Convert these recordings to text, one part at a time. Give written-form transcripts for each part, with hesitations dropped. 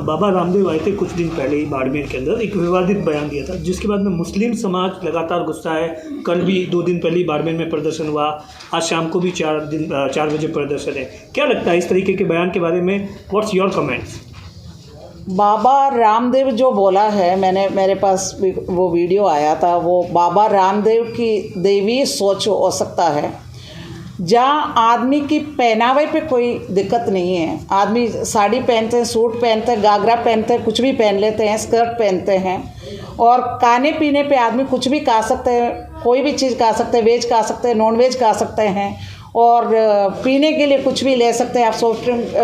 बाबा रामदेव आए थे कुछ दिन पहले ही बाड़मेर के अंदर, एक विवादित बयान दिया था जिसके बाद में मुस्लिम समाज लगातार गुस्सा है। कल भी 2 दिन पहले ही बाड़मेर में प्रदर्शन हुआ, आज शाम को भी 4 बजे प्रदर्शन है। क्या लगता है इस तरीके के बयान के बारे में? What's your comments? Baba Ramdev जो बोला है, मेरे पास वो वीडियो आया था, वो बाबा रामदेव की दैवी सोच हो सकता है। जहाँ आदमी की पहनावे पे कोई दिक्कत नहीं है, आदमी साड़ी पहनते हैं, सूट पहनते हैं, घाघरा पहनते हैं, कुछ भी पहन लेते हैं, स्कर्ट पहनते हैं, और खाने पीने पे आदमी कुछ भी खा सकते हैं, कोई भी चीज़ खा सकते हैं, वेज खा सकते हैं, नॉन वेज खा सकते हैं, और पीने के लिए कुछ भी ले सकते हैं आप, सॉफ्ट ड्रिंक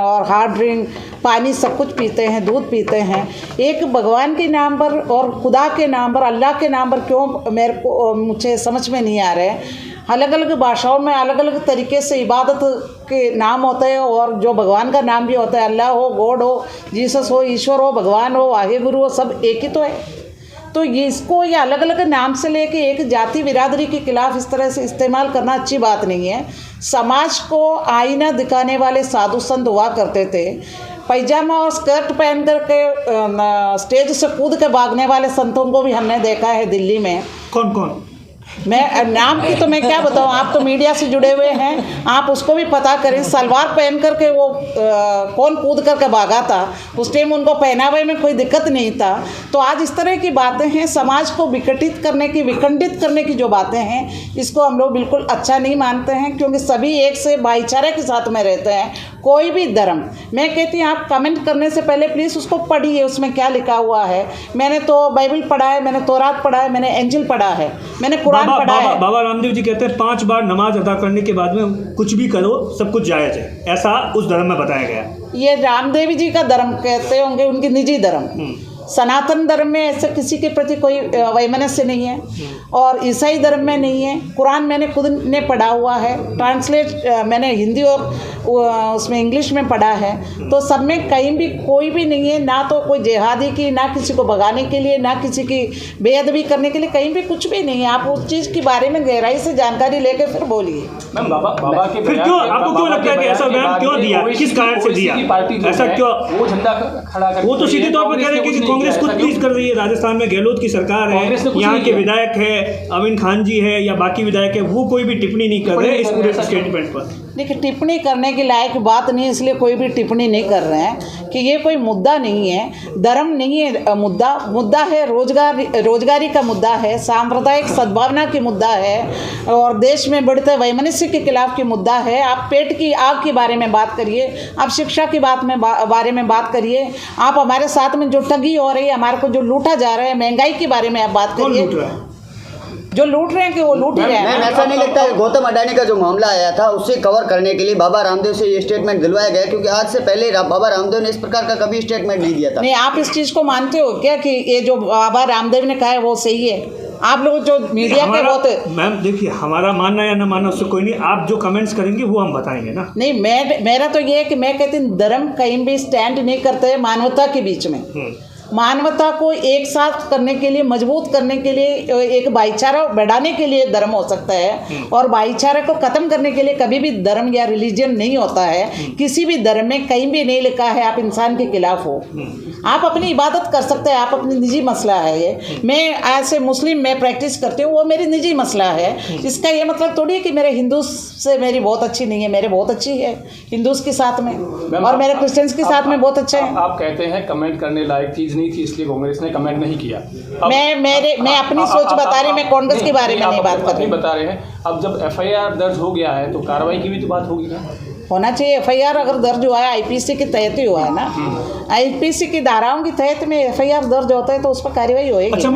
और हार्ड ड्रिंक, पानी सब कुछ पीते हैं, दूध पीते हैं। एक भगवान के नाम पर और खुदा के नाम पर, अल्लाह के नाम पर क्यों मुझे समझ में नहीं आ रहा है। अलग अलग भाषाओं में अलग अलग तरीके से इबादत के नाम होते हैं, और जो भगवान का नाम भी होता है, अल्लाह हो, गॉड हो, जीसस हो, ईश्वर हो, भगवान हो, वाहे गुरु हो, सब एक ही तो है। तो ये इसको ये अलग अलग नाम से लेके एक जाति बिरादरी के खिलाफ इस तरह से इस्तेमाल करना अच्छी बात नहीं है। समाज को आईना दिखाने वाले साधु संत हुआ करते थे। पैजामा और स्कर्ट पहन करके स्टेज से कूद के भागने वाले संतों को भी हमने देखा है दिल्ली में। कौन कौन? मैं नाम की तो मैं क्या बताऊँ, आप तो मीडिया से जुड़े हुए हैं, आप उसको भी पता करें। सलवार पहन करके वो कौन कूद करके भागा था, उस टाइम उनको पहनावे में कोई दिक्कत नहीं था। तो आज इस तरह की बातें हैं, समाज को विखंडित करने की जो बातें हैं, इसको हम लोग बिल्कुल अच्छा नहीं मानते हैं, क्योंकि सभी एक से भाईचारे के साथ में रहते हैं। कोई भी धर्म, मैं कहती हूँ आप कमेंट करने से पहले प्लीज़ उसको पढ़िए, उसमें क्या लिखा हुआ है। मैंने तो बाइबल पढ़ा है, मैंने तौरात पढ़ा है, मैंने एंजिल पढ़ा है, मैंने कुरान पढ़ा है। बाबा रामदेव जी कहते हैं 5 बार नमाज अदा करने के बाद में कुछ भी करो सब कुछ जायज़ है, ऐसा उस धर्म में बताया गया। ये रामदेव जी का धर्म कहते होंगे, उनकी निजी धर्म। सनातन धर्म में ऐसे किसी के प्रति कोई वैमनस्य नहीं है, और ईसाई धर्म में नहीं है। कुरान मैंने खुद ने पढ़ा हुआ है, ट्रांसलेट मैंने हिंदी और उसमें इंग्लिश में पढ़ा है। तो सब में कहीं भी कोई भी नहीं है, ना तो कोई जिहादी की, ना किसी को भगाने के लिए, ना किसी की बेअदबी करने के लिए, कहीं भी कुछ भी नहीं है। आप उस चीज़ के बारे में गहराई से जानकारी लेकर फिर बोलिए। मैम बाबा के फिर क्यों आपको क्यों लगता है कि ऐसा बयान क्यों दिया, किस कारण से दिया, ऐसा क्यों? वो झंडा खड़ा कर, वो तो सीधे तौर पर कह रहे हैं कि कांग्रेस खुद प्लीज कर रही है। राजस्थान में गहलोत की सरकार है, यहाँ के विधायक है, अमीन खान जी है या बाकी विधायक है, वो कोई भी टिप्पणी नहीं कर रहे हैं इस पूरे स्टेटमेंट पर। देखिए, टिप्पणी करने के लायक बात नहीं है, इसलिए कोई भी टिप्पणी नहीं कर रहे हैं कि ये कोई मुद्दा नहीं है, धर्म नहीं है मुद्दा है रोजगारी का मुद्दा है, सांप्रदायिक सद्भावना की मुद्दा है, और देश में बढ़ते वैमनस्य के खिलाफ की मुद्दा है। आप पेट की आग के बारे में बात करिए, आप शिक्षा की बारे में बात करिए, आप हमारे साथ में जो ठगी हो रही है, हमारे को जो लूटा जा रहा है, महंगाई के बारे में आप बात करिए। जो लूट रहे हैं कि वो लूट ही रहे हैं। मैम ऐसा नहीं लगता है गौतम अडानी का जो मामला आया था उससे कवर करने के लिए बाबा रामदेव से ये स्टेटमेंट दिलवाया गया, क्योंकि आज से पहले बाबा रामदेव ने इस प्रकार का कभी स्टेटमेंट नहीं दिया था। नहीं, आप इस चीज़ को मानते हो क्या कि ये जो बाबा रामदेव ने कहा है वो सही है? आप लोग जो मीडिया के होते, मैम देखिए, हमारा मानना या न मानना उससे कोई नहीं, आप जो कमेंट्स करेंगे वो हम बताएंगे ना। नहीं, मेरा तो ये है कि मैं कहती हूँ धर्म कहीं भी स्टैंड नहीं करते मानवता के बीच में। मानवता को एक साथ करने के लिए, मजबूत करने के लिए, एक भाईचारा बढ़ाने के लिए धर्म हो सकता है, और भाईचारे को ख़त्म करने के लिए कभी भी धर्म या रिलीजन नहीं होता है। किसी भी धर्म में कहीं भी नहीं लिखा है आप इंसान के खिलाफ हो। आप अपनी इबादत कर सकते हैं, आप अपनी निजी मसला है ये। मैं ऐसे मुस्लिम मैं प्रैक्टिस करती हूँ, वो मेरी निजी मसला है। इसका ये मतलब थोड़ी है कि मेरे हिंदू से मेरी बहुत अच्छी नहीं है, मेरे बहुत अच्छी है हिंदूज के साथ में, और मेरे क्रिश्चियंस के साथ में बहुत अच्छा है। आप कहते हैं कमेंट करने लायक चीज़ नहीं थी, इसलिए कांग्रेस ने कमेंट नहीं किया। मैं अपनी सोच बता रही, मैं कांग्रेस के बारे में नहीं बात कर रही। बता रहे हैं, अब जब FIR दर्ज हो गया है तो कार्रवाई की भी तो बात होगी ना। होना चाहिए। FIR अगर दर्ज हुआ है IPC के तहत ही हुआ है ना, IPC की धाराओं के तहत में FIR दर्ज होता है तो उस पर कार्रवाई होएगी। अच्छा,